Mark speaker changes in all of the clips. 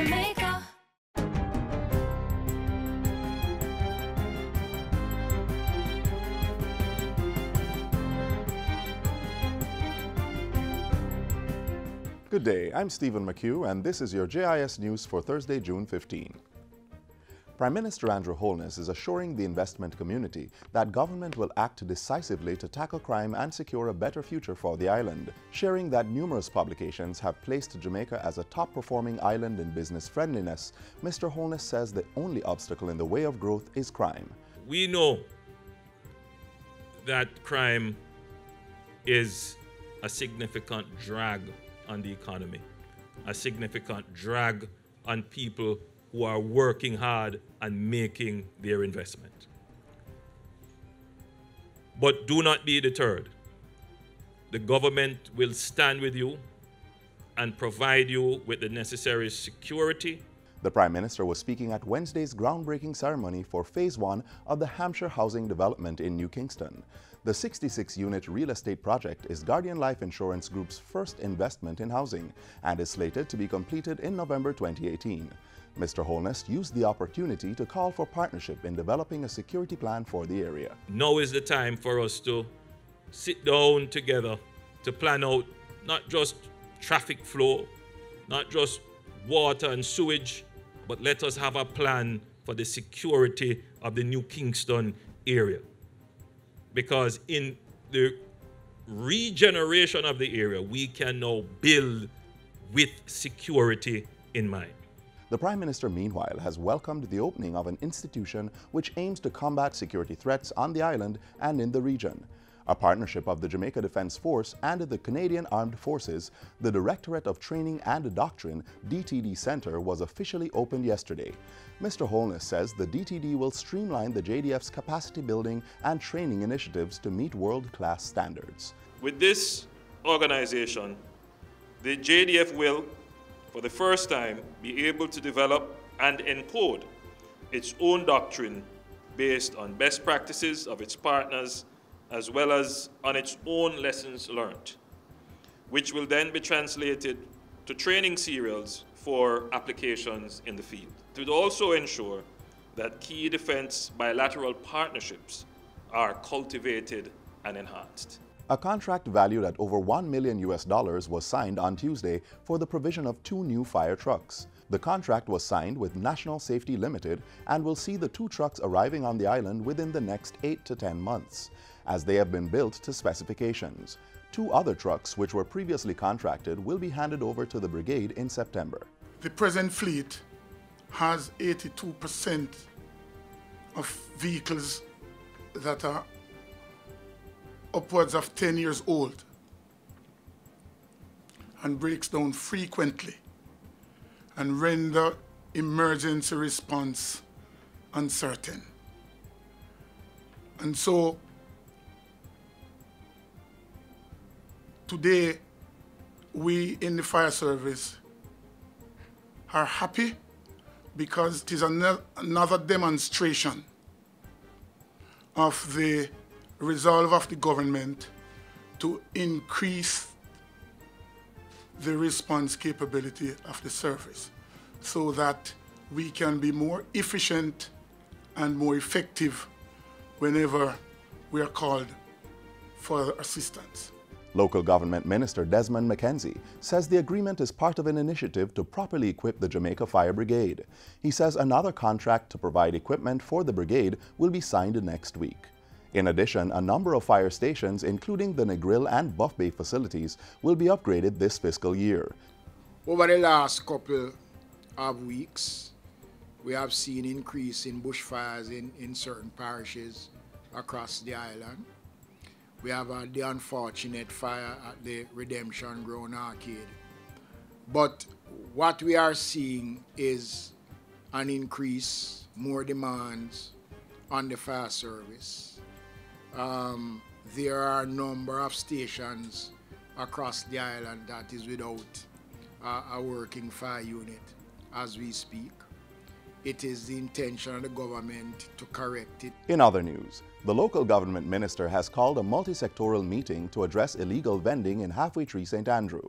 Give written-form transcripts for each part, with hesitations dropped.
Speaker 1: Jamaica.
Speaker 2: Good day, I'm Stephen McHugh, and this is your JIS News for Thursday, June 15. Prime Minister Andrew Holness is assuring the investment community that government will act decisively to tackle crime and secure a better future for the island, sharing that numerous publications have placed Jamaica as a top-performing island in business friendliness. Mr. Holness says the only obstacle in the way of growth is crime.
Speaker 3: We know that crime is a significant drag on the economy, a significant drag on people who are working hard and making their investment. But do not be deterred. The government will stand with you and provide you with the necessary security.
Speaker 2: The Prime Minister was speaking at Wednesday's groundbreaking ceremony for Phase 1 of the Hampshire Housing Development in New Kingston. The 66-unit real estate project is Guardian Life Insurance Group's first investment in housing and is slated to be completed in November 2018. Mr. Holness used the opportunity to call for partnership in developing a security plan for the area.
Speaker 3: Now is the time for us to sit down together to plan out not just traffic flow, not just water and sewage, but let us have a plan for the security of the New Kingston area. Because in the regeneration of the area, we can now build with security in mind.
Speaker 2: The Prime Minister, meanwhile, has welcomed the opening of an institution which aims to combat security threats on the island and in the region. A partnership of the Jamaica Defence Force and the Canadian Armed Forces, the Directorate of Training and Doctrine DTD Centre was officially opened yesterday. Mr. Holness says the DTD will streamline the JDF's capacity building and training initiatives to meet world-class standards.
Speaker 3: With this organization, the JDF will, for the first time, be able to develop and encode its own doctrine based on best practices of its partners as well as on its own lessons learned, which will then be translated to training serials for applications in the field. It will also ensure that key defense bilateral partnerships are cultivated and enhanced.
Speaker 2: A contract valued at over $1 million was signed on Tuesday for the provision of 2 new fire trucks. The contract was signed with National Safety Limited and will see the 2 trucks arriving on the island within the next 8 to 10 months, as they have been built to specifications. 2 other trucks, which were previously contracted, will be handed over to the brigade in September.
Speaker 4: The present fleet has 82% of vehicles that are upwards of 10 years old and breaks down frequently and render emergency response uncertain. And so today we in the fire service are happy because it is another demonstration of the resolve of the government to increase the response capability of the service so that we can be more efficient and more effective whenever we are called for assistance.
Speaker 2: Local Government Minister Desmond McKenzie says the agreement is part of an initiative to properly equip the Jamaica Fire Brigade. He says another contract to provide equipment for the brigade will be signed next week. In addition, a number of fire stations, including the Negril and Buff Bay facilities, will be upgraded this fiscal year.
Speaker 5: Over the last couple of weeks, we have seen increase in bushfires in certain parishes across the island. We have the unfortunate fire at the Redemption Ground Arcade. But what we are seeing is an increase, more demands on the fire service. There are a number of stations across the island that is without a working fire unit as we speak. It is the intention of the government to correct it.
Speaker 2: In other news, the local government minister has called a multi-sectoral meeting to address illegal vending in Halfway Tree St. Andrew.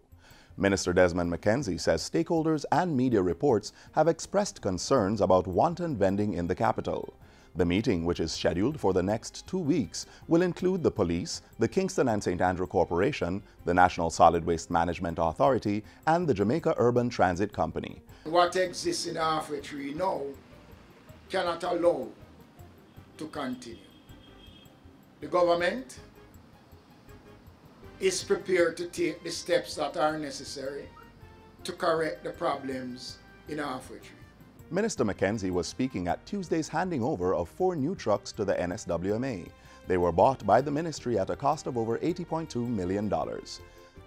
Speaker 2: Minister Desmond McKenzie says stakeholders and media reports have expressed concerns about wanton vending in the capital. The meeting, which is scheduled for the next 2 weeks, will include the police, the Kingston and St. Andrew Corporation, the National Solid Waste Management Authority, and the Jamaica Urban Transit Company.
Speaker 5: What exists in Halfway Tree now cannot allow to continue. The government is prepared to take the steps that are necessary to correct the problems in Halfway Tree.
Speaker 2: Minister McKenzie was speaking at Tuesday's handing over of 4 new trucks to the NSWMA. They were bought by the ministry at a cost of over $80.2 million.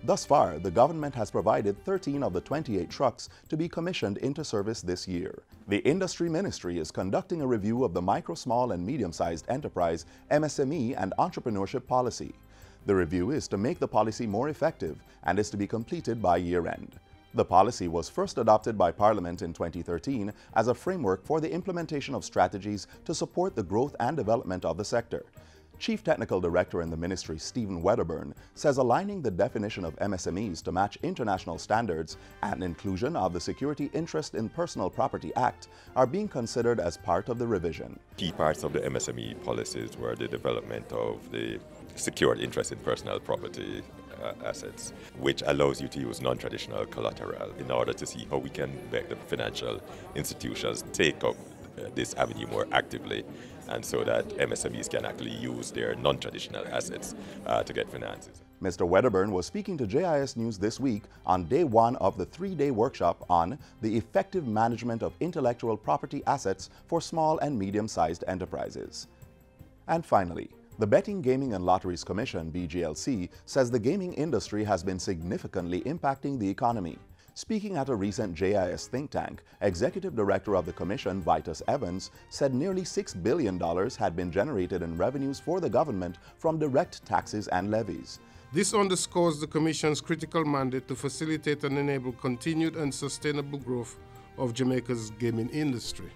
Speaker 2: Thus far, the government has provided 13 of the 28 trucks to be commissioned into service this year. The Industry Ministry is conducting a review of the micro, small, and medium-sized enterprise, MSME, and entrepreneurship policy. The review is to make the policy more effective and is to be completed by year-end. The policy was first adopted by Parliament in 2013 as a framework for the implementation of strategies to support the growth and development of the sector. Chief Technical Director in the ministry, Stephen Wedderburn, says aligning the definition of MSMEs to match international standards and inclusion of the Security Interest in Personal Property Act are being considered as part of the revision.
Speaker 1: Key parts of the MSME policies were the development of the secured interest in personal property assets, which allows you to use non-traditional collateral in order to see how we can make the financial institutions take up this avenue more actively, and so that MSMEs can actually use their non-traditional assets to get finances.
Speaker 2: Mr. Wedderburn was speaking to JIS News this week on day 1 of the 3-day workshop on the effective management of intellectual property assets for small and medium-sized enterprises. And finally, the Betting, Gaming and Lotteries Commission, BGLC, says the gaming industry has been significantly impacting the economy. Speaking at a recent JIS think tank, Executive Director of the Commission, Vitus Evans, said nearly $6 billion had been generated in revenues for the government from direct taxes and levies.
Speaker 6: This underscores the Commission's critical mandate to facilitate and enable continued and sustainable growth of Jamaica's gaming industry.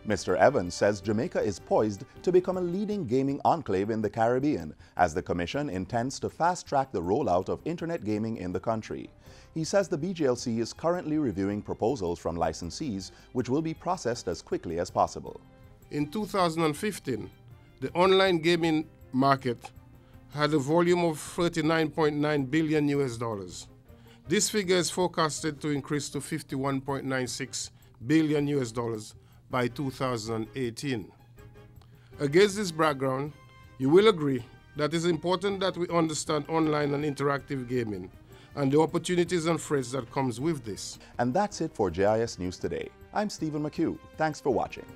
Speaker 2: Mr. Evans says Jamaica is poised to become a leading gaming enclave in the Caribbean, as the Commission intends to fast-track the rollout of internet gaming in the country. He says the BGLC is currently reviewing proposals from licensees, which will be processed as quickly as possible.
Speaker 6: In 2015, the online gaming market had a volume of $39.9 billion. This figure is forecasted to increase to $51.96 billion by 2018. Against this background, you will agree that it is important that we understand online and interactive gaming and the opportunities and threats that comes with this.
Speaker 2: And that's it for JIS News Today. I'm Stephen McHugh. Thanks for watching.